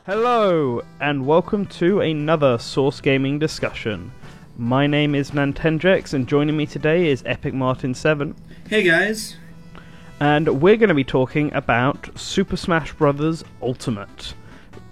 Hello, and welcome to another Source Gaming discussion. My name is Nantendrex, and joining me today is Epic Martin 7. Hey guys! And we're going to be talking about Super Smash Bros. Ultimate.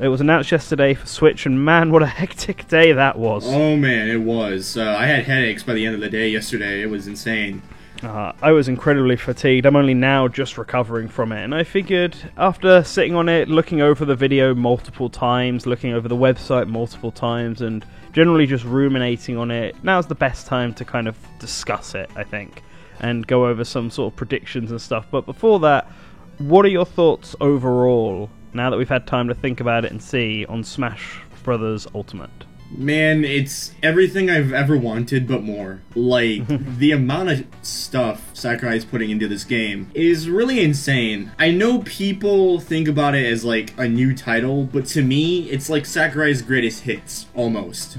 It was announced yesterday for Switch, and man, what a hectic day that was. Oh man, it was. I had headaches by the end of the day yesterday. It was insane. I was incredibly fatigued. I'm only now just recovering from it, and I figured after sitting on it, looking over the video multiple times, looking over the website multiple times, and generally just ruminating on it, now's the best time to kind of discuss it, I think, and go over some sort of predictions and stuff. But before that, what are your thoughts overall, now that we've had time to think about it and see, on Smash Bros. Ultimate? Man, it's everything I've ever wanted, but more. Like, the amount of stuff Sakurai's putting into this game is really insane. I know people think about it as, like, a new title, but to me, it's like Sakurai's greatest hits, almost.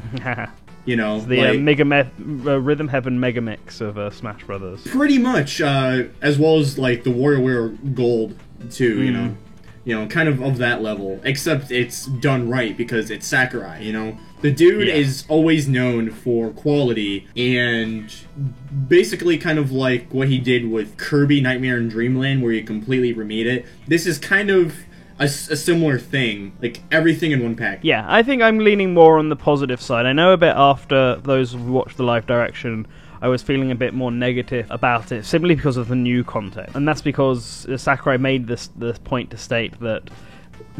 You know, it's the Rhythm Heaven Mega Mix of Smash Brothers. Pretty much, as well as, like, the WarioWare Gold, too, you know? You know, kind of that level, except it's done right because it's Sakurai, you know? The dude is always known for quality, and basically kind of like what he did with Kirby Nightmare in Dreamland, where he completely remade it. This is kind of a similar thing, like everything in one pack. Yeah, I think I'm leaning more on the positive side. I know a bit after those who watched the live direction, I was feeling a bit more negative about it, simply because of the new content. And that's because Sakurai made this point to state that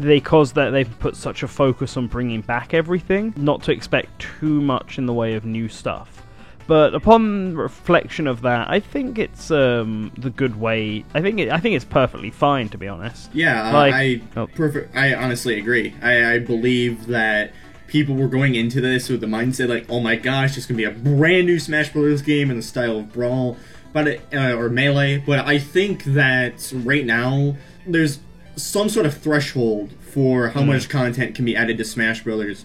because they've put such a focus on bringing back everything, not to expect too much in the way of new stuff. But upon reflection of that, I think it's the good way. I think it's perfectly fine, to be honest. Yeah, I honestly agree. I believe that people were going into this with the mindset like, oh my gosh, it's gonna be a brand new Smash Bros. Game in the style of Brawl, or Melee. But I think that right now there's some sort of threshold for how much content can be added to Smash Brothers.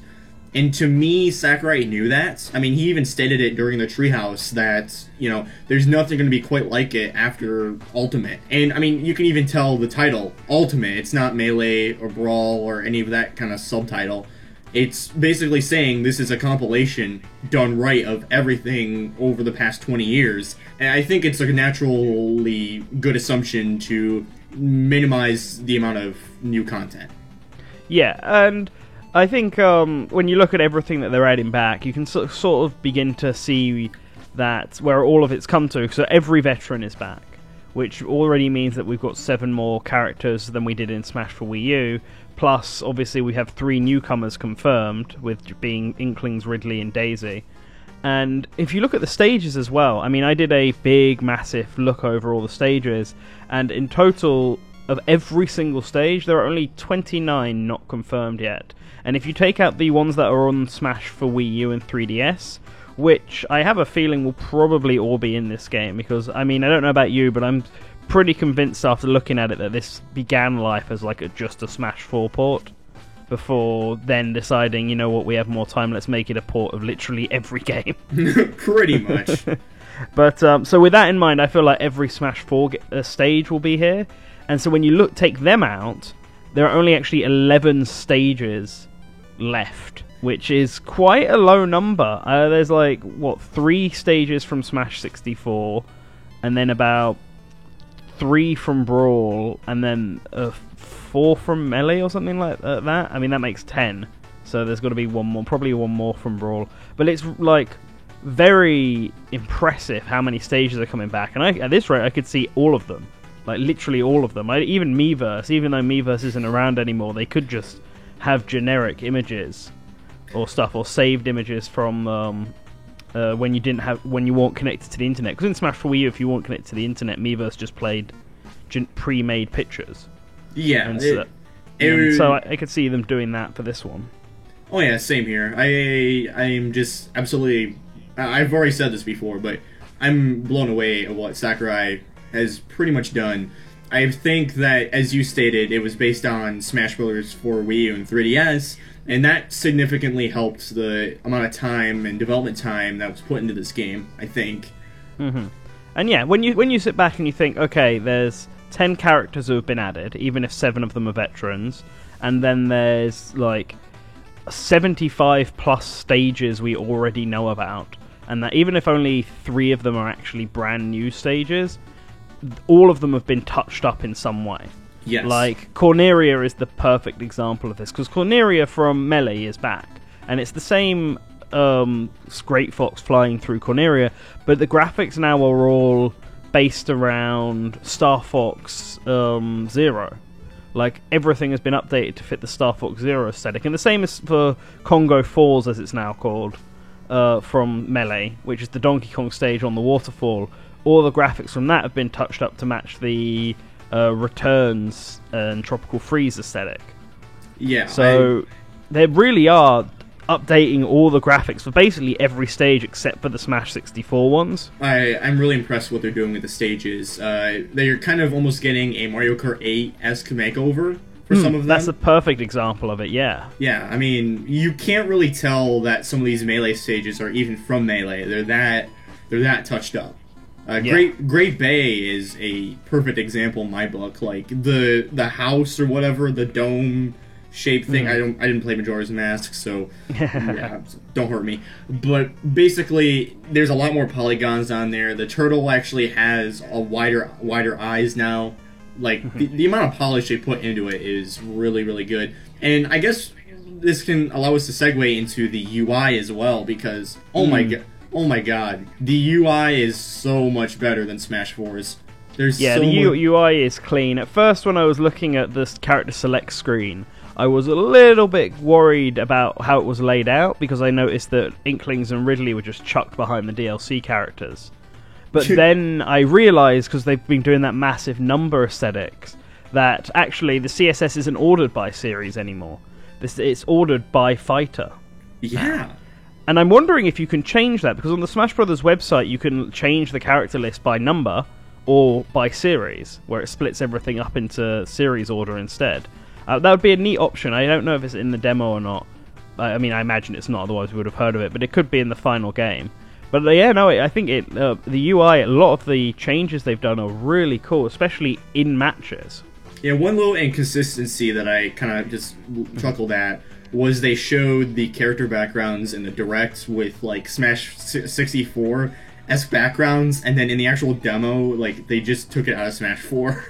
And to me, Sakurai knew that. I mean, he even stated it during the Treehouse that, you know, there's nothing going to be quite like it after Ultimate. And, I mean, you can even tell the title, Ultimate. It's not Melee or Brawl or any of that kind of subtitle. It's basically saying this is a compilation done right of everything over the past 20 years. And I think it's a naturally good assumption to minimize the amount of new content. Yeah, and I think when you look at everything that they're adding back, you can sort of begin to see that where all of it's come to. So every veteran is back, which already means that we've got 7 more characters than we did in Smash for Wii U. Plus, obviously, we have 3 newcomers confirmed, with being Inklings, Ridley, and Daisy. And if you look at the stages as well, I mean, I did a big, massive look over all the stages, and in total of every single stage, there are only 29 not confirmed yet. And if you take out the ones that are on Smash for Wii U and 3DS, which I have a feeling will probably all be in this game, because, I mean, I don't know about you, but I'm pretty convinced after looking at it that this began life as like just a Smash 4 port, before then deciding, you know what, we have more time, let's make it a port of literally every game. Pretty much. But, so with that in mind, I feel like every Smash 4 stage will be here, and so when you take them out, there are only actually 11 stages left, which is quite a low number. There's like, 3 stages from Smash 64, and then about 3 from Brawl, and then 4 from Melee or something like that. I mean, that makes 10. So there's got to be one more, probably one more from Brawl. But it's like very impressive how many stages are coming back. And at this rate, I could see all of them, like literally all of them. Even Miiverse, even though Miiverse isn't around anymore, they could just have generic images or stuff, or saved images from when you weren't connected to the internet. Because in Smash for Wii U, if you weren't connected to the internet, Miiverse just played pre-made pictures. Yeah, and so I could see them doing that for this one. Oh yeah, same here. I am just absolutely. I've already said this before, but I'm blown away at what Sakurai has pretty much done. I think that, as you stated, it was based on Smash Bros. For Wii U and 3DS, and that significantly helped the amount of time and development time that was put into this game, I think. Mm-hmm. And yeah, when you sit back and you think, okay, there's 10 characters who have been added, even if 7 of them are veterans, and then there's like 75 plus stages we already know about, and that even if only 3 of them are actually brand new stages, all of them have been touched up in some way. Yes. Like, Corneria is the perfect example of this, because Corneria from Melee is back, and it's the same Great Fox flying through Corneria, but the graphics now are all based around Star Fox Zero. Like, everything has been updated to fit the Star Fox Zero aesthetic, and the same is for Congo Falls, as it's now called, from Melee, which is the Donkey Kong stage on the waterfall. All the graphics from that have been touched up to match the Returns and Tropical Freeze aesthetic. Yeah. So they really are updating all the graphics for basically every stage except for the Smash 64 ones. I'm really impressed with what they're doing with the stages. They're kind of almost getting a Mario Kart 8-esque makeover for some of them. That's a perfect example of it, yeah. Yeah, I mean, you can't really tell that some of these Melee stages are even from Melee. They're that touched up. Great Bay is a perfect example in my book. Like the house or whatever, the dome shaped thing. I didn't play Majora's Mask, so yeah, don't hurt me. But basically, there's a lot more polygons on there. The turtle actually has a wider eyes now. Like the amount of polish they put into it is really, really good. And I guess this can allow us to segue into the UI as well, because oh my god, the UI is so much better than Smash 4's. The UI is clean. At first, when I was looking at this character select screen, I was a little bit worried about how it was laid out, because I noticed that Inklings and Ridley were just chucked behind the DLC characters. But then I realised, because they've been doing that massive number aesthetics, that actually the CSS isn't ordered by series anymore. It's ordered by fighter. Yeah. And I'm wondering if you can change that, because on the Smash Brothers website you can change the character list by number or by series, where it splits everything up into series order instead. That would be a neat option. I don't know if it's in the demo or not. I mean, I imagine it's not, otherwise we would have heard of it, but it could be in the final game. But I think the UI, a lot of the changes they've done are really cool, especially in matches. Yeah, one little inconsistency that I kind of just chuckled at was they showed the character backgrounds in the directs with like Smash 64-esque backgrounds, and then in the actual demo, like they just took it out of Smash 4.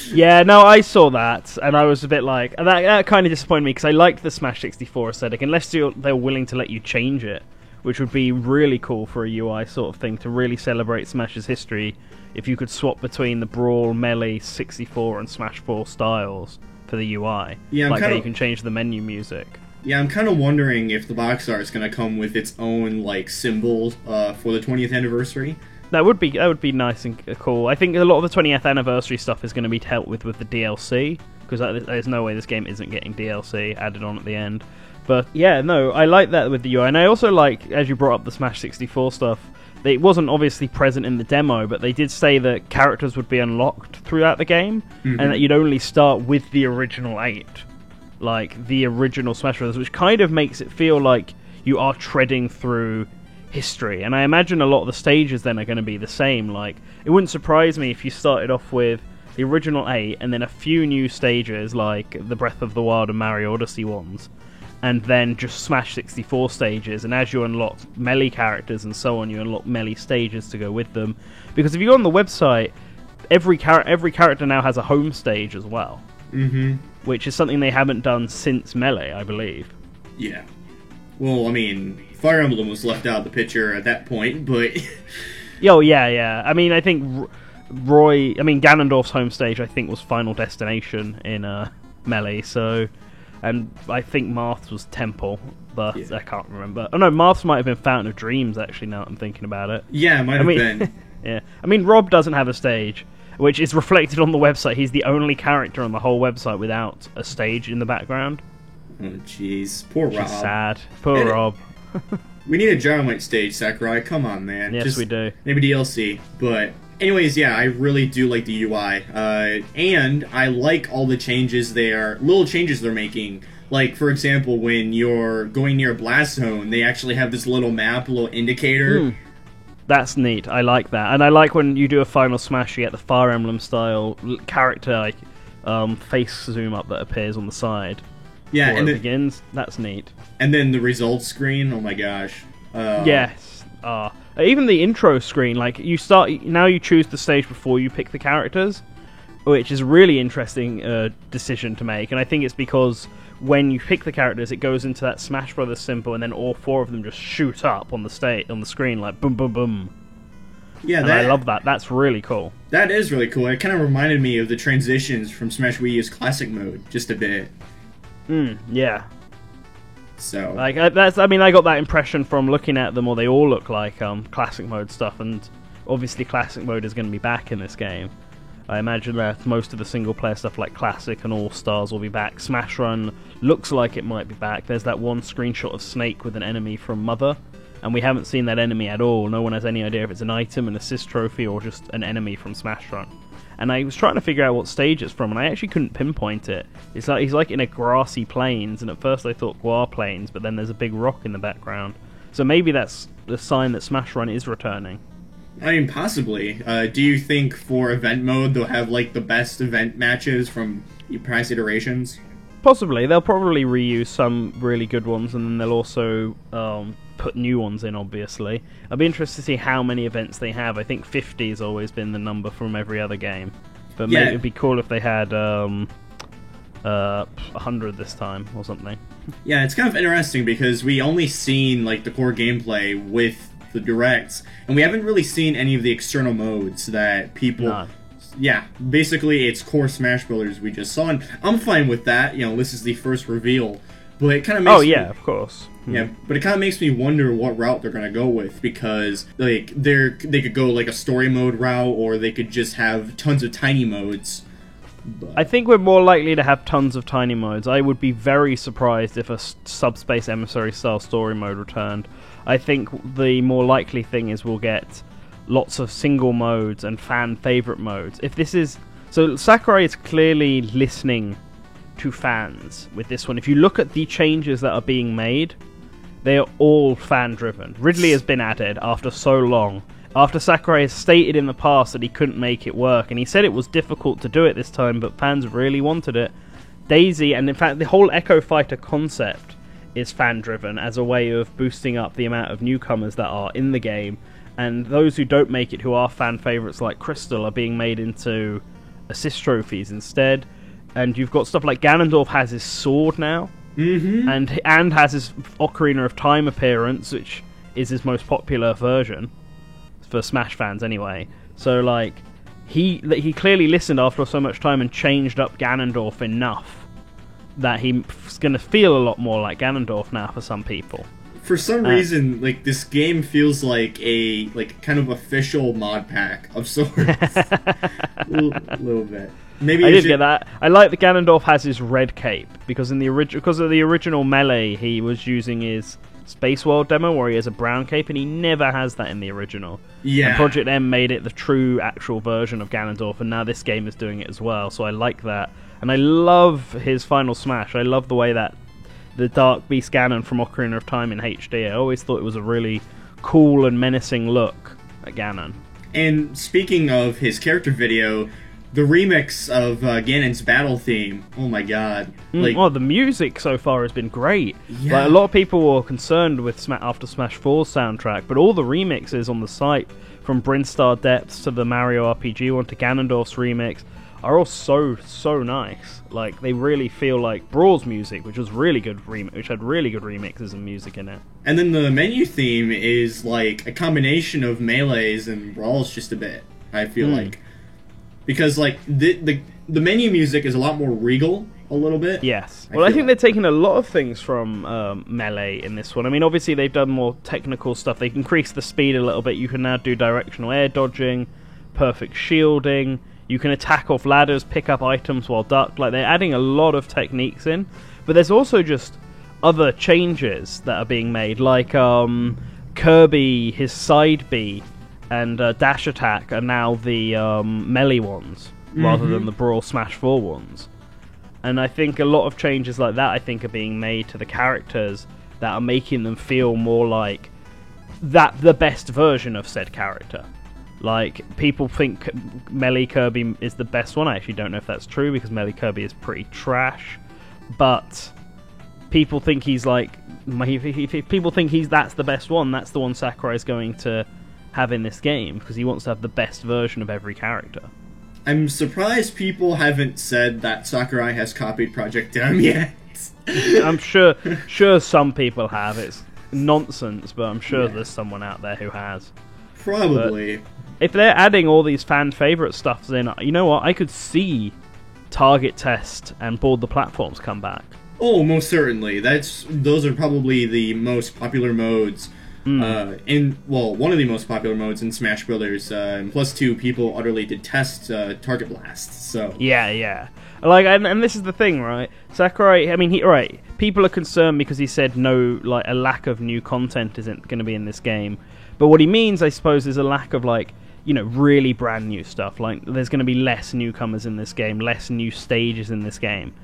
Yeah, no, I saw that, and I was a bit like, that kind of disappointed me, because I liked the Smash 64 aesthetic, unless they're willing to let you change it, which would be really cool for a UI sort of thing, to really celebrate Smash's history, if you could swap between the Brawl, Melee, 64, and Smash 4 styles for the UI. Yeah, like how you can change the menu music. Yeah, I'm kind of wondering if the box art is going to come with its own like symbol for the 20th anniversary. That would be nice and cool. I think a lot of the 20th anniversary stuff is going to be dealt with the DLC, because there's no way this game isn't getting DLC added on at the end. But yeah, no, I like that with the UI, and I also like, as you brought up the Smash 64 stuff, it wasn't obviously present in the demo, but they did say that characters would be unlocked throughout the game, and that you'd only start with the original 8. Like the original Smash Bros., which kind of makes it feel like you are treading through history. And I imagine a lot of the stages then are going to be the same. Like, it wouldn't surprise me if you started off with the original 8 and then a few new stages like the Breath of the Wild and Mario Odyssey ones, and then just Smash 64 stages, and as you unlock Melee characters and so on, you unlock Melee stages to go with them. Because if you go on the website, every character now has a home stage as well. Which is something they haven't done since Melee, I believe. Yeah. Well, I mean, Fire Emblem was left out of the picture at that point, but... Oh, yeah. I mean, I think Ganondorf's home stage, I think, was Final Destination in Melee, so... And I think Marth's was Temple, but I can't remember. Oh, no, Marth's might have been Fountain of Dreams, actually, now that I'm thinking about it. Yeah, it might have been. Yeah. I mean, Rob doesn't have a stage, which is reflected on the website. He's the only character on the whole website without a stage in the background. Oh, jeez. Poor Rob. Sad. Poor Rob. We need a Gyromite stage, Sakurai. Come on, man. Yes, we do. Maybe DLC. But anyways, yeah, I really do like the UI. And I like all the changes little changes they're making. Like, for example, when you're going near a blast zone, they actually have this little map, a little indicator. That's neat. I like that. And I like when you do a Final Smash, you get the Fire Emblem style character face zoom up that appears on the side. Yeah, before and it then, begins. That's neat. And then the results screen. Oh my gosh. Yes. Even the intro screen, like you choose the stage before you pick the characters, which is a really interesting decision to make. And I think it's because when you pick the characters, it goes into that Smash Brothers symbol, and then all four of them just shoot up on the screen like boom, boom, boom. Yeah, and I love that. That's really cool. That is really cool. It kind of reminded me of the transitions from Smash Wii U's Classic mode, just a bit. Yeah. So, like I got that impression from looking at them, or they all look like Classic mode stuff, and obviously Classic mode is going to be back in this game. I imagine that most of the single-player stuff like Classic and All-Stars will be back. Smash Run looks like it might be back. There's that one screenshot of Snake with an enemy from Mother, and we haven't seen that enemy at all. No one has any idea if it's an item, an assist trophy, or just an enemy from Smash Run. And I was trying to figure out what stage it's from, and I actually couldn't pinpoint it. It's like he's like in a grassy plains, and at first I thought Guar Plains, but then there's a big rock in the background. So maybe that's the sign that Smash Run is returning. I mean, possibly. Do you think for event mode they'll have like the best event matches from past iterations? Possibly. They'll probably reuse some really good ones, and then they'll also put new ones in, obviously. I'd be interested to see how many events they have. I think 50 has always been the number from every other game. But maybe it'd be cool if they had 100 this time, or something. Yeah, it's kind of interesting because we only seen like the core gameplay with the directs, and we haven't really seen any of the external modes that people... No. Yeah, basically it's core Smash Brothers we just saw, and I'm fine with that. You know, this is the first reveal, but it kind of makes of course. Yeah, but it kind of makes me wonder what route they're gonna go with, because like they could go like a story mode route, or they could just have tons of tiny modes. But I think we're more likely to have tons of tiny modes. I would be very surprised if a Subspace Emissary style story mode returned. I think the more likely thing is we'll get lots of single modes and fan favorite modes. If this is... So Sakurai is clearly listening to fans with this one. If you look at the changes that are being made, they are all fan driven. Ridley has been added after so long. After Sakurai has stated in the past that he couldn't make it work, and he said it was difficult to do it this time, but fans really wanted it. Daisy, and in fact the whole Echo Fighter concept, is fan-driven as a way of boosting up the amount of newcomers that are in the game, and those who don't make it, who are fan favourites like Crystal, are being made into assist trophies instead. And you've got stuff like Ganondorf has his sword now, and has his Ocarina of Time appearance, which is his most popular version for Smash fans anyway. So like he clearly listened after so much time and changed up Ganondorf enough that he's going to feel a lot more like Ganondorf now for some people. For some reason, like this game feels like a kind of official mod pack of sorts. little bit. Maybe I did get that. I like that Ganondorf has his red cape because of the original Melee, he was using his Space World demo where he has a brown cape, and he never has that in the original. Yeah. And Project M made it the true actual version of Ganondorf, and now this game is doing it as well. So I like that, and I love his final smash. I love the way that the Dark Beast Ganon from Ocarina of Time in HD. I always thought it was a really cool and menacing look at Ganon. And speaking of his character video, the remix of Ganon's battle theme, oh my god. The music so far has been great. Yeah. Like, a lot of people were concerned with after Smash 4's soundtrack, but all the remixes on the site, from Brinstar Depths to the Mario RPG one to Ganondorf's remix, are all so nice. Like, they really feel like Brawl's music, which was really good which had really good remixes and music in it. And then the menu theme is like a combination of Melee's and Brawl's just a bit, I feel like. Because like the menu music is a lot more regal, a little bit. Yes. Well, I think they're taking a lot of things from Melee in this one. I mean, obviously they've done more technical stuff. They've increased the speed a little bit. You can now do directional air dodging, perfect shielding. You can attack off ladders, pick up items while ducked. Like, they're adding a lot of techniques in. But there's also just other changes that are being made, like Kirby, his side B, and dash attack are now the Melee ones, rather than the Brawl Smash 4 ones. And I think a lot of changes like that, I think, are being made to the characters that are making them feel more like the best version of said character. Like, people think Melee Kirby is the best one. I actually don't know if that's true, because Melee Kirby is pretty trash. But people think he's like, if people think that's the best one, that's the one Sakurai's going to have in this game, because he wants to have the best version of every character. I'm surprised people haven't said that Sakurai has copied Project M yet. I'm sure some people have. It's nonsense, but I'm sure there's someone out there who has. Probably. But if they're adding all these fan favorite stuff in, you know what? I could see Target Test and Board the Platforms come back. Oh, most certainly. Those are probably the most popular modes. One of the most popular modes in Smash Brothers. And plus two, people utterly detest Target Blast. So yeah. Like, and this is the thing, right? Sakurai, I mean, people are concerned because he said no, like, a lack of new content isn't going to be in this game. But what he means, I suppose, is a lack of, like, really brand new stuff. Like, there's going to be less newcomers in this game, less new stages in this game.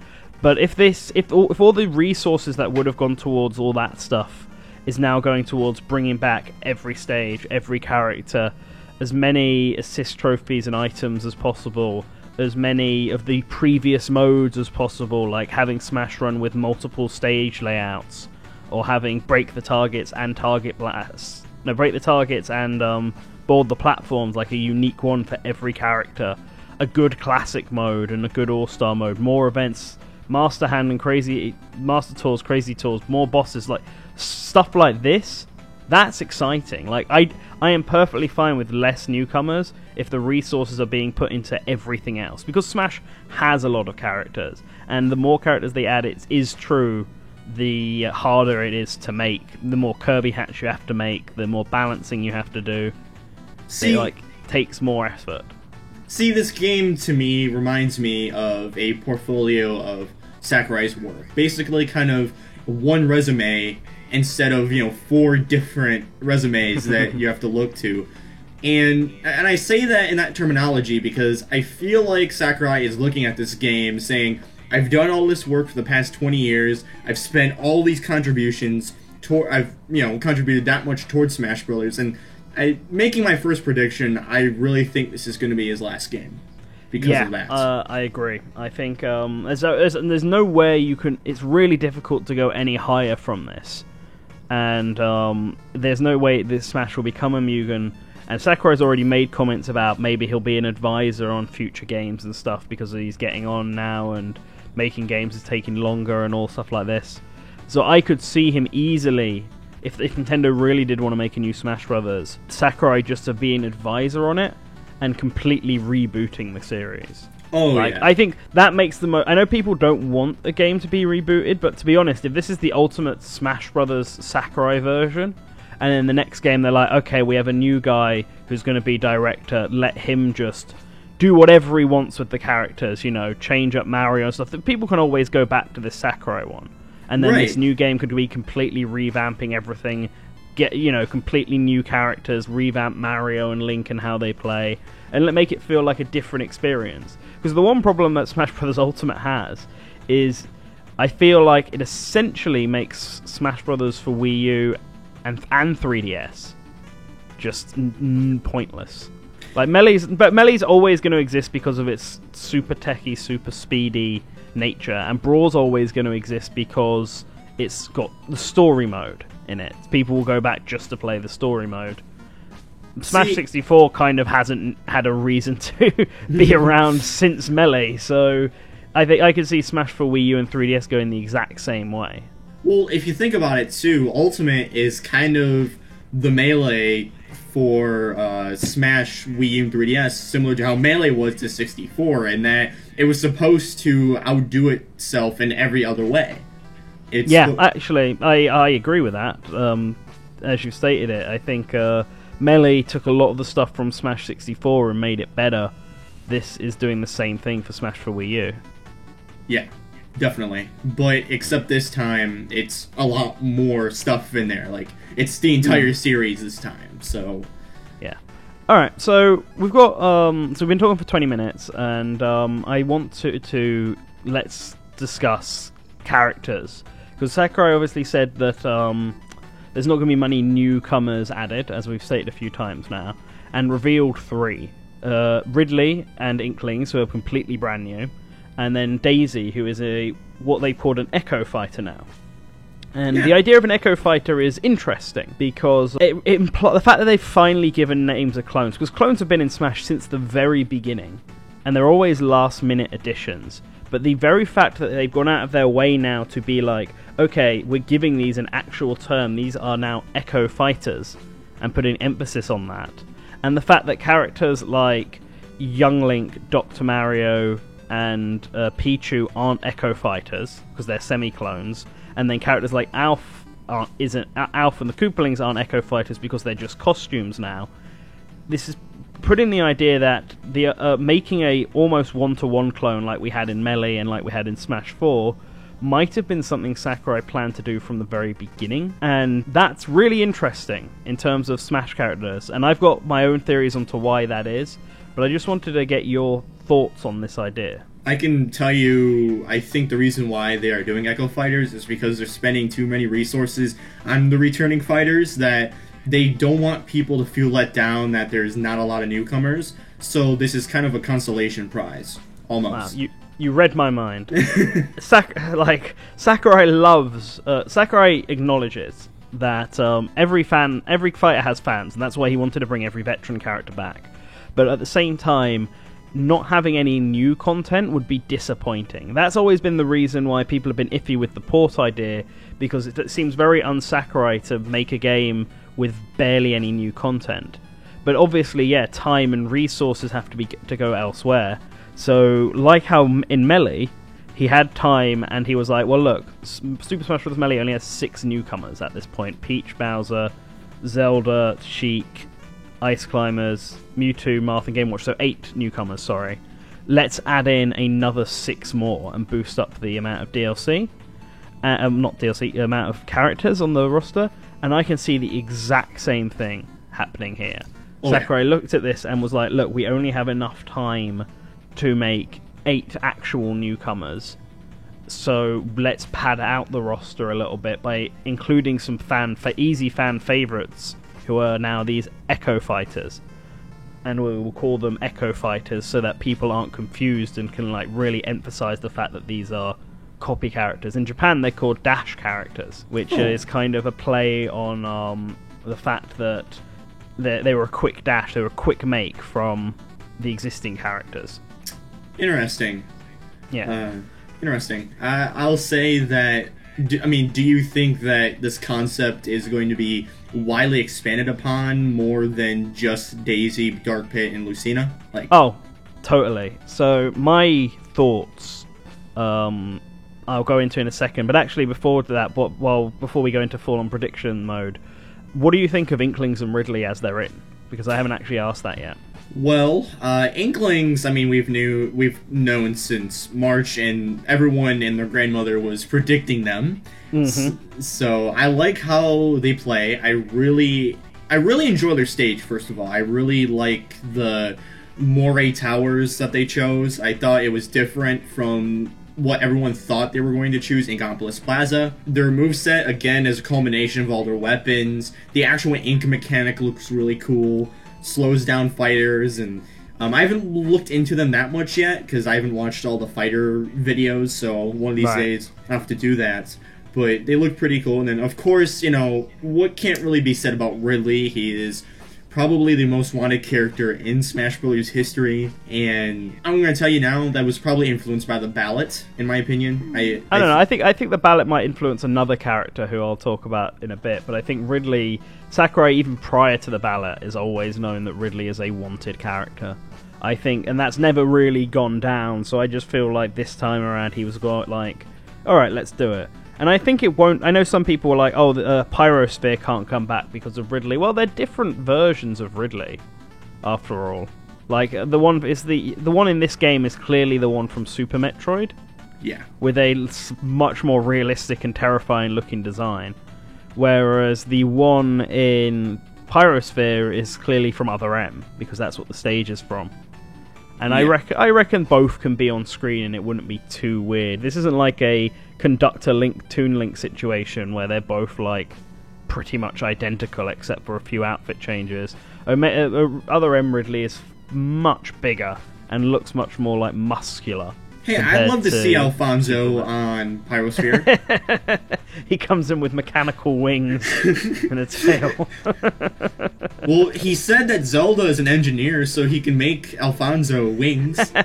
But if all the resources that would have gone towards all that stuff is now going towards bringing back every stage, every character, as many assist trophies and items as possible, as many of the previous modes as possible, like having Smash Run with multiple stage layouts, or having Break the Targets and Break the Targets and Board the Platforms, like a unique one for every character, a good classic mode and a good all-star mode, more events, Master Hand and Master Tours, Crazy Tours, more bosses, like stuff like this. That's exciting. Like, I am perfectly fine with less newcomers if the resources are being put into everything else, because Smash has a lot of characters, and the more characters they add, it is true, the harder it is to make, the more Kirby hats you have to make, the more balancing you have to do. It takes more effort. See, this game to me reminds me of a portfolio of Sakurai's work. Basically kind of one resume instead of, 4 different resumes that you have to look to. And I say that in that terminology because I feel like Sakurai is looking at this game saying, I've done all this work for the past 20 years, I've spent all these contributions, I've contributed that much towards Smash Brothers, and making my first prediction, I really think this is going to be his last game because of that. I agree. I think there's no way you can. It's really difficult to go any higher from this, and there's no way this Smash will become a Mugen. And Sakurai's already made comments about maybe he'll be an advisor on future games and stuff because he's getting on now and making games is taking longer and all stuff like this. So I could see him easily. If Nintendo really did want to make a new Smash Brothers, Sakurai just to be an advisor on it and completely rebooting the series. Yeah. I think that makes the most. I know people don't want a game to be rebooted, but to be honest, if this is the ultimate Smash Brothers Sakurai version, and then the next game they're like, okay, we have a new guy who's going to be director, let him just do whatever he wants with the characters, change up Mario and stuff, that people can always go back to this Sakurai one. And then this new game could be completely revamping everything, get completely new characters, revamp Mario and Link and how they play, and make it feel like a different experience. Because the one problem that Smash Bros. Ultimate has is, I feel like it essentially makes Smash Bros. For Wii U and 3DS just pointless. Like Melee's always going to exist because of its super techy, super speedy nature, and Brawl's always going to exist because it's got the story mode in it. People will go back just to play the story mode. Smash 64 kind of hasn't had a reason to be around since Melee, so I think I could see Smash for Wii U and 3DS going the exact same way. Well, if you think about it too, Ultimate is kind of the Melee for Smash, Wii U, and 3DS, similar to how Melee was to 64, in that it was supposed to outdo itself in every other way. Actually, I agree with that. As you stated it, I think Melee took a lot of the stuff from Smash 64 and made it better. This is doing the same thing for Smash for Wii U. Yeah, definitely. But except this time, it's a lot more stuff in there. Like, it's the entire series this time, so... Yeah. Alright, so we've got... so we've been talking for 20 minutes, and I want to let's discuss characters. Because Sakurai obviously said that there's not going to be many newcomers added, as we've stated a few times now, and revealed 3. Ridley and Inklings, who are completely brand new, and then Daisy, who is what they called an Echo Fighter now. And the idea of an Echo Fighter is interesting because the fact that they've finally given names of clones, because clones have been in Smash since the very beginning, and they're always last-minute additions. But the very fact that they've gone out of their way now to be like, okay, we're giving these an actual term, these are now Echo Fighters, and putting emphasis on that. And the fact that characters like Young Link, Dr. Mario, and Pichu aren't Echo Fighters, because they're semi-clones, and then characters like Alf and the Koopalings aren't Echo Fighters because they're just costumes now. This is putting the idea that the making a almost one-to-one clone like we had in Melee and like we had in Smash 4 might have been something Sakurai planned to do from the very beginning, and that's really interesting in terms of Smash characters, and I've got my own theories onto why that is, but I just wanted to get your thoughts on this idea. I can tell you, I think the reason why they are doing Echo Fighters is because they're spending too many resources on the returning fighters, that they don't want people to feel let down that there's not a lot of newcomers, so this is kind of a consolation prize, almost. Wow, you read my mind. Sakurai acknowledges that every fighter has fans, and that's why he wanted to bring every veteran character back. But at the same time, not having any new content would be disappointing. That's always been the reason why people have been iffy with the port idea, because it seems very un-Sakurai to make a game with barely any new content. But obviously, yeah, time and resources have to go elsewhere. So, like how in Melee, he had time and he was like, well look, Super Smash Bros. Melee only has 6 newcomers at this point. Peach, Bowser, Zelda, Sheik, Ice Climbers, Mewtwo, Marth, and Game Watch. So 8 newcomers, sorry. Let's add in another 6 more and boost up the amount of DLC. Amount of characters on the roster. And I can see the exact same thing happening here. Sakurai looked at this and was like, look, we only have enough time to make 8 actual newcomers. So let's pad out the roster a little bit by including some easy fan favourites who are now these Echo Fighters, and we will call them Echo Fighters so that people aren't confused and can like really emphasize the fact that these are copy characters. In Japan they're called dash characters, which is kind of a play on the fact that they were a quick dash, they were a quick make from the existing characters. Interesting. Yeah. Interesting. I'll say that, do you think that this concept is going to be widely expanded upon more than just Daisy, Dark Pit, and Lucina? Oh, totally. So my thoughts, I'll go into in a second, but actually before that, before we go into full-on prediction mode, what do you think of Inklings and Ridley as they're in? Because I haven't actually asked that yet. Well, Inklings, we've known since March, and everyone and their grandmother was predicting them. Mm-hmm. So I like how they play. I really enjoy their stage, first of all. I really like the Moray Towers that they chose. I thought it was different from what everyone thought they were going to choose, Inkopolis Plaza. Their moveset, again, is a culmination of all their weapons. The actual ink mechanic looks really cool. Slows down fighters, and I haven't looked into them that much yet because I haven't watched all the fighter videos, so one of these days I'll have to do that. But they look pretty cool, and then of course, what can't really be said about Ridley. He is probably the most wanted character in Smash Bros. History, and I'm going to tell you now, that was probably influenced by the ballot, in my opinion. I don't know, I think the ballot might influence another character who I'll talk about in a bit, but I think Sakurai, even prior to the ballot, is always known that Ridley is a wanted character. I think, and that's never really gone down, so I just feel like this time around he was like, alright, let's do it. And I think it won't. I know some people were like, oh, the Pyrosphere can't come back because of Ridley. Well, they're different versions of Ridley, after all. Like, the one in this game is clearly the one from Super Metroid. Yeah. With a much more realistic and terrifying looking design. Whereas the one in Pyrosphere is clearly from Other M, because that's what the stage is from. And yeah. I reckon both can be on screen and it wouldn't be too weird. This isn't like a Conductor Link, Toon Link situation where they're both like pretty much identical except for a few outfit changes. Other M Ridley is much bigger and looks much more like muscular. Hey, I'd love to see Alfonso on Pyrosphere. He comes in with mechanical wings and a tail. Well, he said that Zelda is an engineer, so he can make Alfonso wings. Yeah,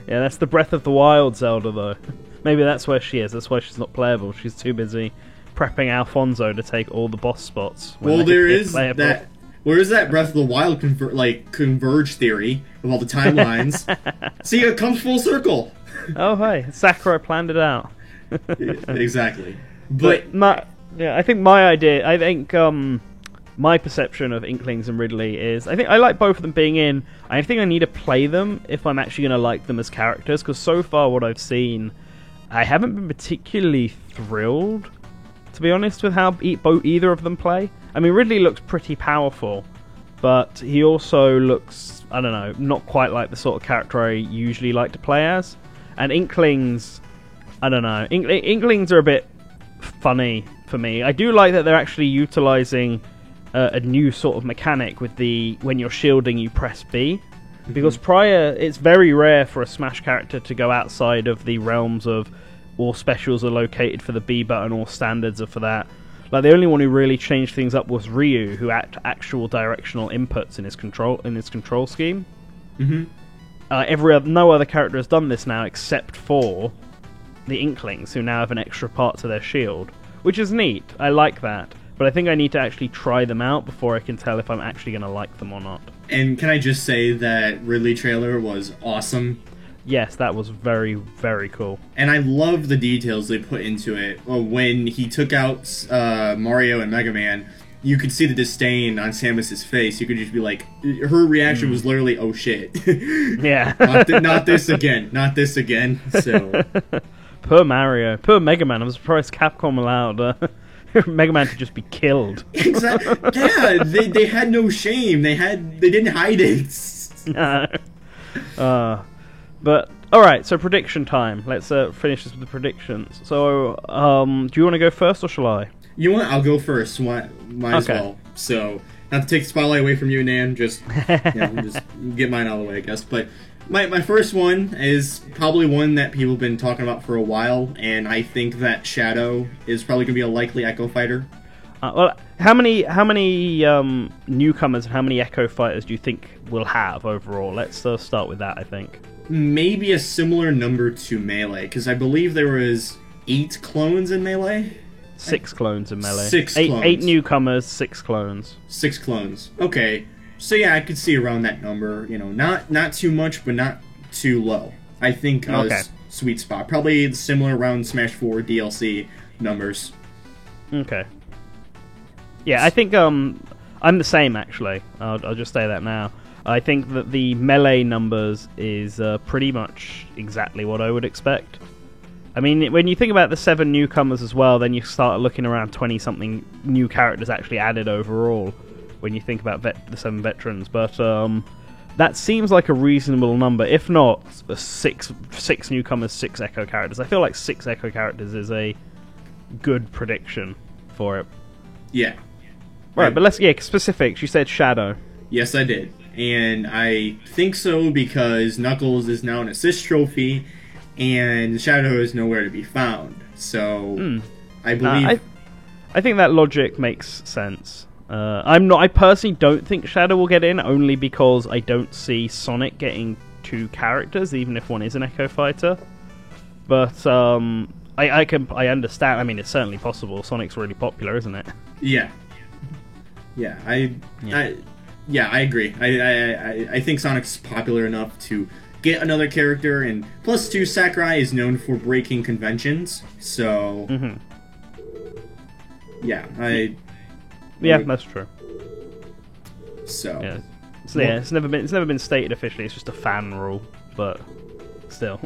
that's the Breath of the Wild Zelda, though. Maybe that's where she is. That's why she's not playable. She's too busy prepping Alfonso to take all the boss spots. Well, there is that. Where is that Breath of the Wild converge theory of all the timelines? See, it comes full circle. Oh, hey, Sakurai planned it out. Exactly. But I think my perception of Inklings and Ridley is I think I like both of them being in. I think I need to play them if I'm actually going to like them as characters, because so far what I've seen, I haven't been particularly thrilled, to be honest, with how either of them play. I mean, Ridley looks pretty powerful, but he also looks, I don't know, not quite like the sort of character I usually like to play as. And Inklings, I don't know, Inklings are a bit funny for me. I do like that they're actually utilising a new sort of mechanic with when you're shielding you press B, because prior it's very rare for a Smash character to go outside of the realms of all specials are located for the B button, all standards are for that. Like, the only one who really changed things up was Ryu, who had actual directional inputs in his control scheme. No other character has done this now except for the Inklings, who now have an extra part to their shield, which is neat. I like that. But I think I need to actually try them out before I can tell if I'm actually going to like them or not. And can I just say that Ridley trailer was awesome? Yes, that was very, very cool. And I love the details they put into it. When he took out Mario and Mega Man, you could see the disdain on Samus's face. You could just be like, her reaction was literally, oh shit. Yeah. not this again. Not this again. So. Poor Mario. Poor Mega Man. I'm surprised Capcom allowed Mega Man to just be killed. Exactly. Yeah, they had no shame. They didn't hide it. No. But alright, so prediction time. Let's finish this with the predictions. So, do you want to go first or shall I? You know what? I'll go first. Might as well. So, not to take the spotlight away from you, Nan, just just get mine out of the way, I guess. But my first one is probably one that people have been talking about for a while, and I think that Shadow is probably going to be a likely Echo Fighter. Well, how many newcomers and how many Echo Fighters do you think we'll have overall? Let's start with that, I think. Maybe a similar number to Melee, because I believe there was 8 clones in Melee? 6 clones in Melee. 6 clones. 8 newcomers, 6 clones. 6 clones. Okay. So yeah, I could see around that number. You know, not too much, but not too low. I think sweet spot. Probably similar around Smash 4 DLC numbers. Okay. Yeah, I think I'm the same, actually. I'll just say that now. I think that the Melee numbers is pretty much exactly what I would expect. I mean, when you think about the 7 newcomers as well, then you start looking around 20-something new characters actually added overall when you think about the 7 veterans. But that seems like a reasonable number. If not, 6 newcomers, 6 Echo characters. I feel like 6 Echo characters is a good prediction for it. Yeah. Right, but let's specifics. You said Shadow. Yes, I did. And I think so because Knuckles is now an assist trophy, and Shadow is nowhere to be found. So, I believe... I think that logic makes sense. I personally don't think Shadow will get in, only because I don't see Sonic getting 2 characters, even if one is an Echo Fighter. But I understand. I mean, it's certainly possible. Sonic's really popular, isn't it? Yeah. Yeah, I agree. I think Sonic's popular enough to get another character, and plus 2, Sakurai is known for breaking conventions, so yeah, that's true. So it's never been stated officially. It's just a fan rule, but still.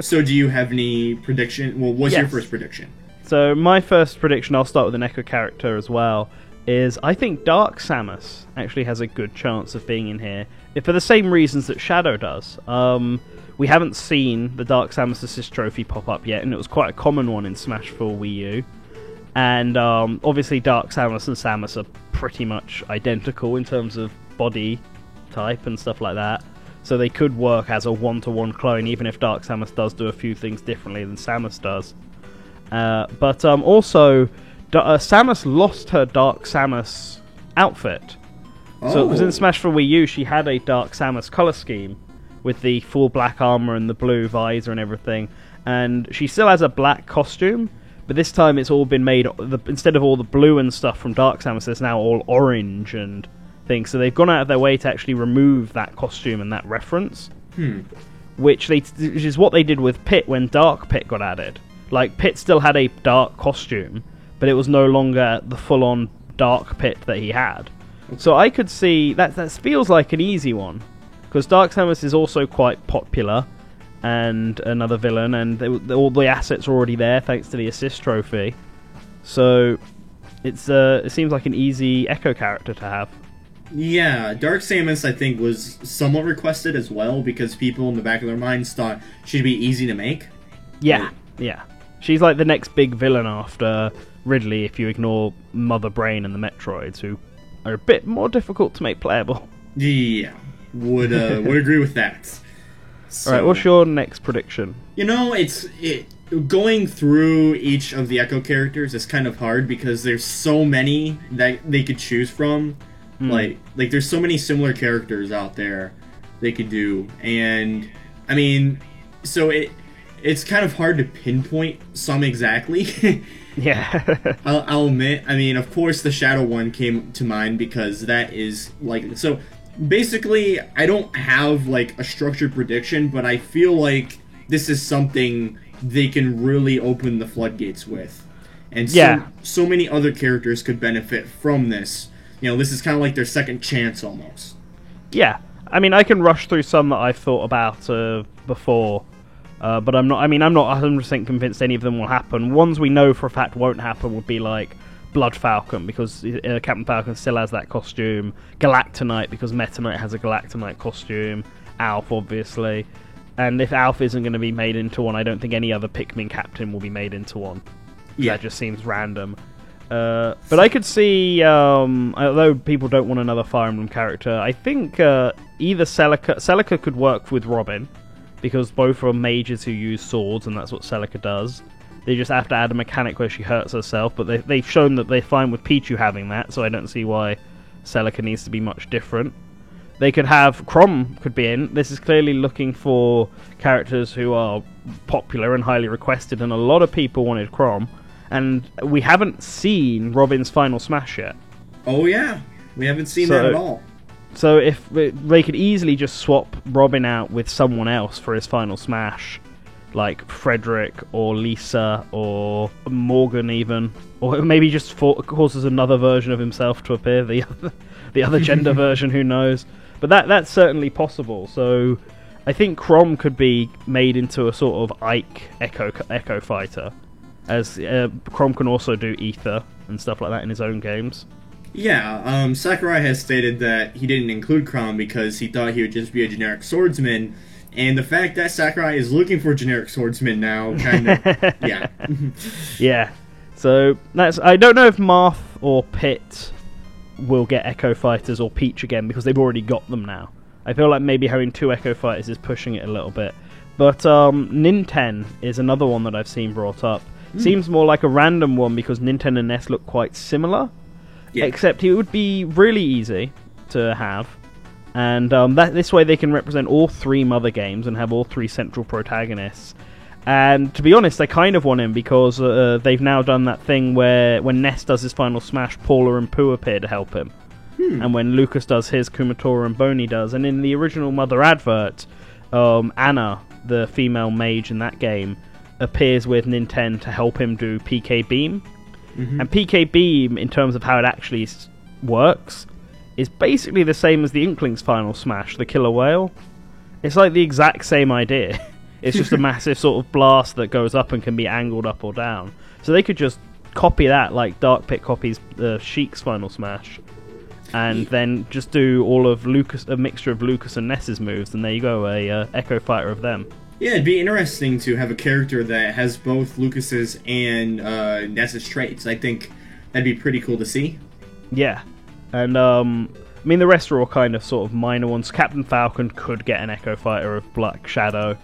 So, do you have any prediction? Well, what's your first prediction? So, my first prediction, I'll start with an Echo character as well, is I think Dark Samus actually has a good chance of being in here, for the same reasons that Shadow does. We haven't seen the Dark Samus Assist Trophy pop up yet, and it was quite a common one in Smash 4 Wii U. And obviously Dark Samus and Samus are pretty much identical in terms of body type and stuff like that. So they could work as a one-to-one clone, even if Dark Samus does do a few things differently than Samus does. But also, Samus lost her Dark Samus outfit. So it was in Smash for Wii U. She had a Dark Samus color scheme with the full black armor and the blue visor and everything. And she still has a black costume, but this time it's all been made... Instead of all the blue and stuff from Dark Samus, it's now all orange and things. So they've gone out of their way to actually remove that costume and that reference. Which is what they did with Pit when Dark Pit got added. Like, Pit still had a dark costume, but it was no longer the full-on Dark Pit that he had. So I could see... That feels like an easy one. Because Dark Samus is also quite popular, and another villain, and all the assets are already there thanks to the assist trophy. So it seems like an easy Echo character to have. Yeah, Dark Samus, I think, was somewhat requested as well, because people in the back of their minds thought she'd be easy to make. Yeah. She's like the next big villain after Ridley, if you ignore Mother Brain and the Metroids, who are a bit more difficult to make playable. Yeah, would agree with that. So, alright, what's your next prediction? You know, going through each of the Echo characters is kind of hard, because there's so many that they could choose from. Like there's so many similar characters out there they could do, and I mean, so it's kind of hard to pinpoint some exactly. Yeah. I'll admit, I mean, of course the Shadow one came to mind, because that is like... So, basically, I don't have like a structured prediction, but I feel like this is something they can really open the floodgates with. And so many other characters could benefit from this. You know, this is kind of like their second chance, almost. Yeah. I mean, I can rush through some that I've thought about before, but I'm not 100% convinced any of them will happen. Ones we know for a fact won't happen would be like Blood Falcon, because Captain Falcon still has that costume. Galactonite, because Meta Knight has a Galactonite costume. Alph, obviously. And if Alph isn't going to be made into one, I don't think any other Pikmin captain will be made into one. Yeah. That just seems random. But I could see, although people don't want another Fire Emblem character, I think either Celica could work with Robin, because both are mages who use swords, and that's what Celica does. They just have to add a mechanic where she hurts herself, but they've shown that they're fine with Pichu having that, so I don't see why Celica needs to be much different. They could have... Chrom could be in. This is clearly looking for characters who are popular and highly requested, and a lot of people wanted Chrom. And we haven't seen Robin's Final Smash yet. Oh yeah, we haven't seen that at all. So if they could easily just swap Robin out with someone else for his Final Smash, like Frederick or Lisa or Morgan even, or maybe just causes another version of himself to appear, the other gender version, who knows. But that's certainly possible. So I think Chrom could be made into a sort of Ike Echo fighter. As Chrom can also do Ether and stuff like that in his own games. Yeah, Sakurai has stated that he didn't include Chrom because he thought he would just be a generic swordsman, and the fact that Sakurai is looking for generic swordsman now, kind of, yeah. Yeah, so I don't know if Marth or Pit will get Echo Fighters or Peach again, because they've already got them now. I feel like maybe having 2 Echo Fighters is pushing it a little bit. But Ninten is another one that I've seen brought up. Seems more like a random one, because Ninten and Ness look quite similar. Yeah. Except it would be really easy to have. And this way they can represent all 3 Mother games and have all 3 central protagonists. And to be honest, I kind of want him, because they've now done that thing where when Ness does his Final Smash, Paula and Pooh appear to help him. And when Lucas does his, Kumatora and Boney does. And in the original Mother advert, Anna, the female mage in that game, appears with Ninten to help him do PK Beam. And PK Beam, in terms of how it actually works, is basically the same as the Inkling's Final Smash, the Killer Whale. It's like the exact same idea. It's just a massive sort of blast that goes up and can be angled up or down. So they could just copy that, like Dark Pit copies Sheik's Final Smash, and then just do all of a mixture of Lucas and Ness's moves, and there you go, a Echo Fighter of them. Yeah, it'd be interesting to have a character that has both Lucas's and Ness's traits. I think that'd be pretty cool to see. Yeah, and I mean the rest are all kind of sort of minor ones. Captain Falcon could get an Echo Fighter of Black Shadow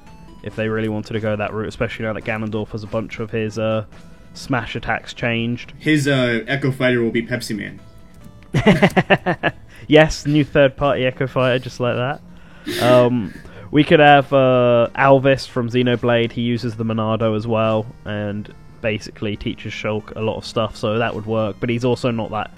if they really wanted to go that route, especially now that Ganondorf has a bunch of his smash attacks changed. His Echo Fighter will be Pepsi Man. Yes, new third-party Echo Fighter, just like that. We could have Alvis from Xenoblade. He uses the Monado as well, and basically teaches Shulk a lot of stuff, so that would work. But he's also not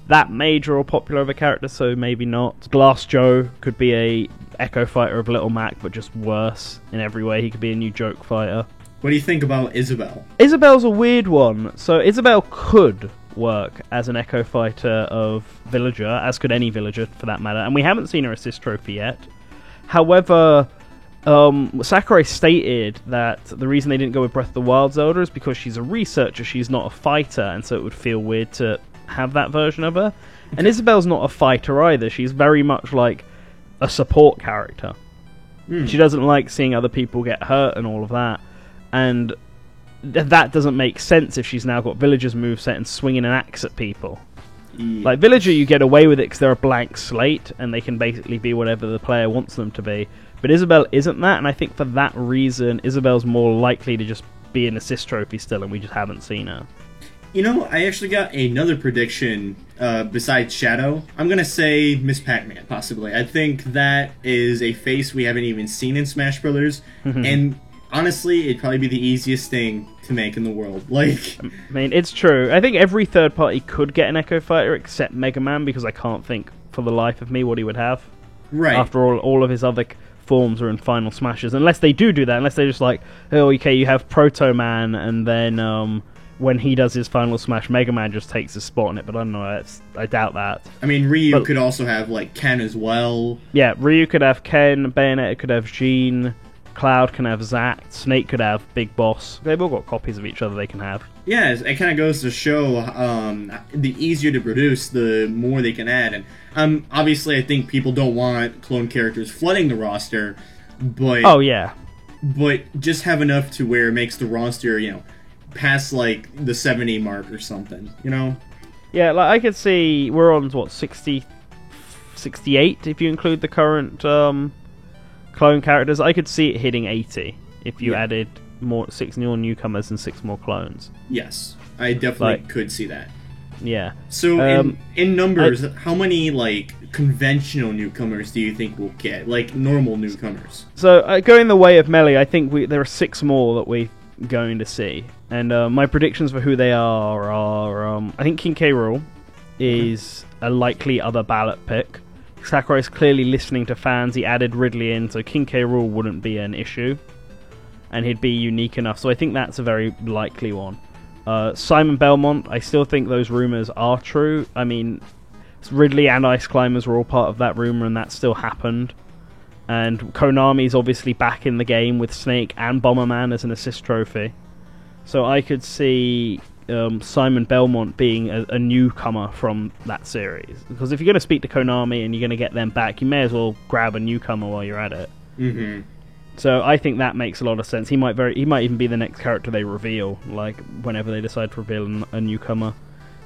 that major or popular of a character, so maybe not. Glass Joe could be a Echo Fighter of Little Mac, but just worse in every way. He could be a new joke fighter. What do you think about Isabelle? Isabelle's a weird one. So Isabelle could work as an Echo Fighter of Villager, as could any Villager for that matter, and we haven't seen her assist trophy yet. However, Sakurai stated that the reason they didn't go with Breath of the Wild Zelda is because she's a researcher, she's not a fighter, and so it would feel weird to have that version of her. And Isabelle's not a fighter either, she's very much like a support character. She doesn't like seeing other people get hurt and all of that, and that doesn't make sense if she's now got Villager's moveset and swinging an axe at people. Yeah. Like, Villager, you get away with it because they're a blank slate, and they can basically be whatever the player wants them to be. But Isabelle isn't that, and I think for that reason, Isabelle's more likely to just be an assist trophy still, and we just haven't seen her. You know, I actually got another prediction besides Shadow. I'm going to say Miss Pac-Man, possibly. I think that is a face we haven't even seen in Smash Brothers, and honestly, it'd probably be the easiest thing to make in the world. Like, I mean, it's true. I think every third party could get an Echo Fighter except Mega Man, because I can't think for the life of me what he would have. Right. After all of his other forms are in Final Smashes. Unless they do that. Unless they're just like, oh, okay, you have Proto Man, and then when he does his Final Smash, Mega Man just takes his spot on it. But I don't know. I doubt that. I mean, Ryu could also have, like, Ken as well. Yeah, Ryu could have Ken, Bayonetta could have Jean, Cloud can have Zack, Snake could have Big Boss. They've all got copies of each other they can have. Yeah, it kind of goes to show the easier to produce, the more they can add. And obviously, I think people don't want clone characters flooding the roster, but oh yeah, but just have enough to where it makes the roster, you know, past like the 70 mark or something. You know? Yeah, like I could see we're on what 60, 68 if you include the current clone characters. I could see it hitting 80 if you added six more newcomers and 6 more clones. Yes, I definitely could see that. Yeah. So in numbers, how many like conventional newcomers do you think we'll get? Like normal newcomers? So going the way of Melee, I think there are 6 more that we're going to see. And my predictions for who they are I think King K. Rool is a likely other ballot pick. Sakurai's clearly listening to fans. He added Ridley in, so King K. Rool wouldn't be an issue. And he'd be unique enough, so I think that's a very likely one. Simon Belmont, I still think those rumours are true. I mean, Ridley and Ice Climbers were all part of that rumour, and that still happened. And Konami's obviously back in the game with Snake and Bomberman as an assist trophy. So I could see Simon Belmont being a newcomer from that series. Because if you're going to speak to Konami and you're going to get them back, you may as well grab a newcomer while you're at it. Mm-hmm. So I think that makes a lot of sense. He might even be the next character they reveal, like whenever they decide to reveal a newcomer.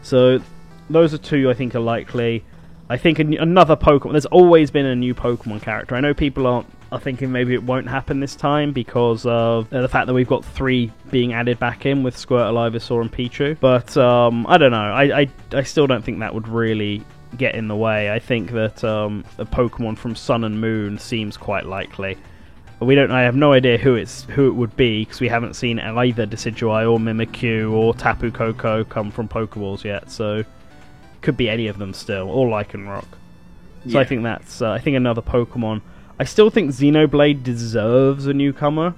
So those are 2 I think are likely. I think another Pokemon. There's always been a new Pokemon character. I know people are thinking maybe it won't happen this time because of the fact that we've got 3 being added back in with Squirtle, Ivysaur, and Pichu. But I don't know. I still don't think that would really get in the way. I think that a Pokemon from Sun and Moon seems quite likely. I have no idea who it would be because we haven't seen either Decidueye or Mimikyu or Tapu Koko come from Pokeballs yet. So could be any of them still, or Lycanroc. So I think that's another Pokemon. I still think Xenoblade deserves a newcomer,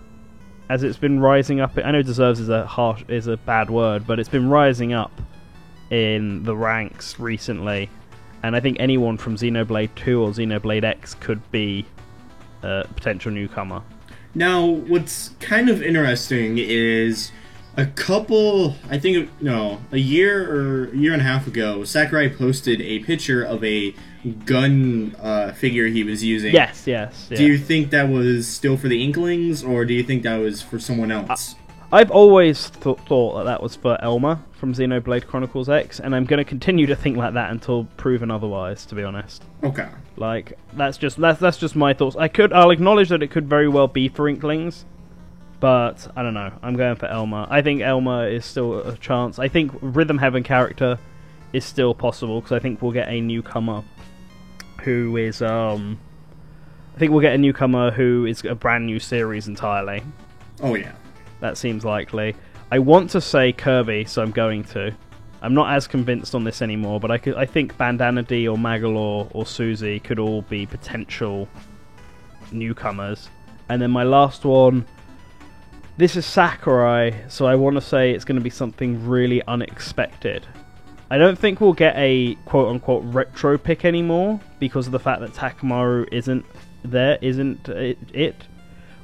as it's been rising up. I know deserves is a bad word, but it's been rising up in the ranks recently, and I think anyone from Xenoblade 2 or Xenoblade X could be a potential newcomer. Now, what's kind of interesting is a year or a year and a half ago, Sakurai posted a picture of a gun figure he was using. Yes. Yeah. Do you think that was still for the Inklings, or do you think that was for someone else? I've always thought that was for Elma from Xenoblade Chronicles X, and I'm going to continue to think like that until proven otherwise, to be honest. Okay. Like, that's just my thoughts. I'll acknowledge that it could very well be for Inklings, But I don't know. I'm going for Elma. I think Elma is still a chance. I think Rhythm Heaven character is still possible because I think we'll get a newcomer who is I think we'll get a newcomer who is a brand new series entirely. Oh yeah, that seems likely. I want to say Kirby, so I'm going to. I'm not as convinced on this anymore, but I think Bandana D or Magalore or Susie could all be potential newcomers. And then my last one. This is Sakurai, so I want to say it's going to be something really unexpected. I don't think we'll get a quote-unquote retro pick anymore because of the fact that Takamaru isn't it.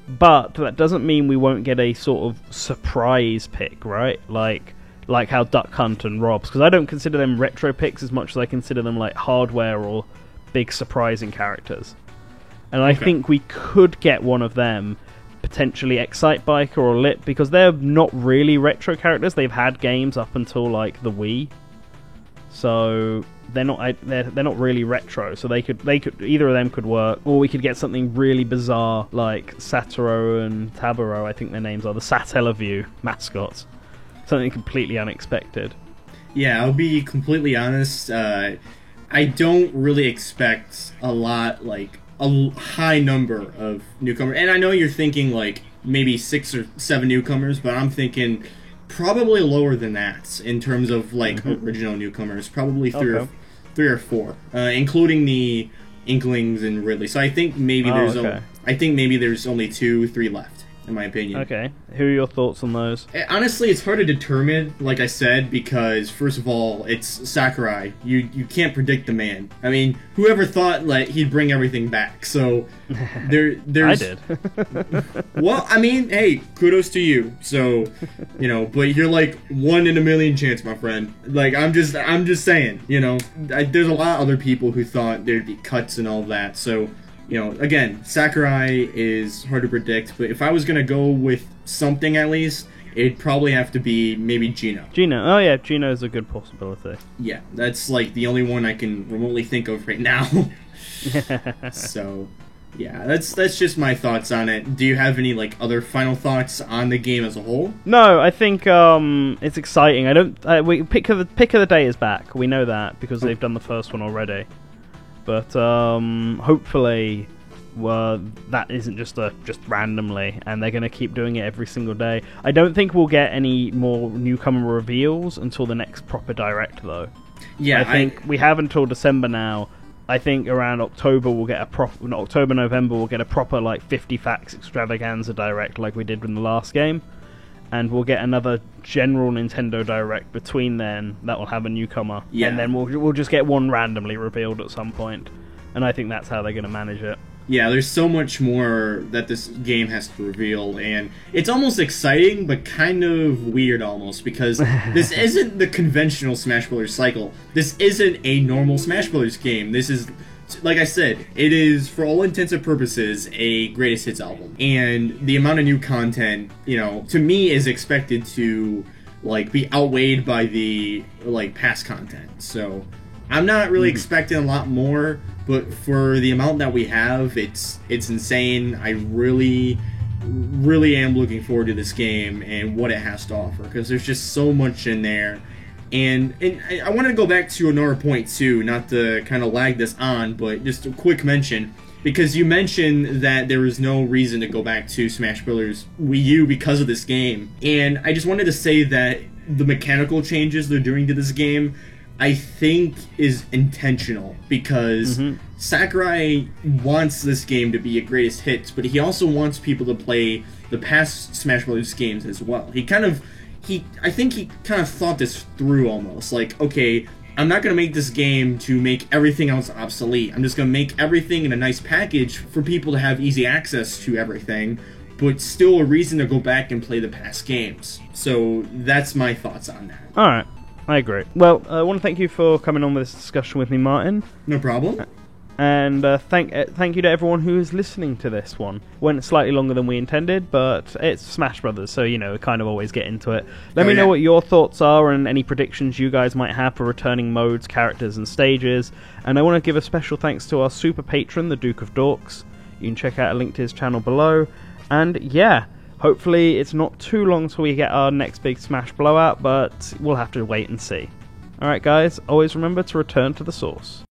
But that doesn't mean we won't get a sort of surprise pick, right? Like how Duck Hunt and Robs, because I don't consider them retro picks as much as I consider them like hardware or big surprising characters. And I think we could get one of them. Potentially Excite Biker or Lip, because they're not really retro characters. They've had games up until like the Wii, so they're not really retro. So they could either of them could work, or we could get something really bizarre like Satoru and Taburo. I think their names are the Satellaview mascots. Something completely unexpected. Yeah, I'll be completely honest. I don't really expect a lot like. A high number of newcomers, and I know you're thinking like maybe 6 or 7 newcomers, but I'm thinking probably lower than that in terms of like original newcomers. Probably three or four, including the Inklings and Ridley. So I think maybe there's only 2, 3 left. In my opinion. Okay. Who are your thoughts on those? Honestly, it's hard to determine, like I said, because first of all, it's Sakurai. You can't predict the man. I mean, whoever thought like he'd bring everything back? So there's I did. Well, I mean, hey, kudos to you. So, but you're like 1 in a million chance, my friend. Like I'm just saying, there's a lot of other people who thought there'd be cuts and all that. So, again, Sakurai is hard to predict, but if I was going to go with something at least, it'd probably have to be maybe Gino. Oh yeah, Gino is a good possibility. Yeah, that's like the only one I can remotely think of right now. So, yeah, that's just my thoughts on it. Do you have any like other final thoughts on the game as a whole? No, I think it's exciting. Pick of the Day is back. We know that because they've done the first one already. But hopefully, that isn't just randomly, and they're going to keep doing it every single day. I don't think we'll get any more newcomer reveals until the next proper direct, though. Yeah, I think we have until December now. I think around October we'll get November we'll get a proper like 50 facts extravaganza direct like we did in the last game. And we'll get another general Nintendo Direct between then that will have a newcomer. Yeah. And then we'll just get one randomly revealed at some point. And I think that's how they're going to manage it. Yeah, there's so much more that this game has to reveal, and it's almost exciting, but kind of weird almost, because this isn't the conventional Smash Bros. Cycle. This isn't a normal Smash Bros. Game. This is... Like I said, it is, for all intents and purposes, a greatest hits album. And the amount of new content, to me is expected to, like, be outweighed by the, like, past content. So, I'm not really expecting a lot more, but for the amount that we have, it's insane. I really, really am looking forward to this game and what it has to offer, because there's just so much in there. And I wanted to go back to another point, too, not to kind of lag this on, but just a quick mention, because you mentioned that there was no reason to go back to Smash Bros. Wii U because of this game. And I just wanted to say that the mechanical changes they're doing to this game, I think, is intentional, because Sakurai wants this game to be a greatest hits, but he also wants people to play the past Smash Bros. Games as well. I think he kind of thought this through almost. Like, okay, I'm not going to make this game to make everything else obsolete. I'm just going to make everything in a nice package for people to have easy access to everything, but still a reason to go back and play the past games. So that's my thoughts on that. Alright, I agree. Well, I want to thank you for coming on with this discussion with me, Martin. No problem. And thank you to everyone who is listening to this one. Went slightly longer than we intended, but it's Smash Brothers, so we kind of always get into it. Let me know what your thoughts are and any predictions you guys might have for returning modes, characters, and stages. And I want to give a special thanks to our super patron, the Duke of Dorks. You can check out a link to his channel below. And yeah, Hopefully it's not too long till we get our next big Smash blowout, but we'll have to wait and see. Alright guys, always remember to return to the source.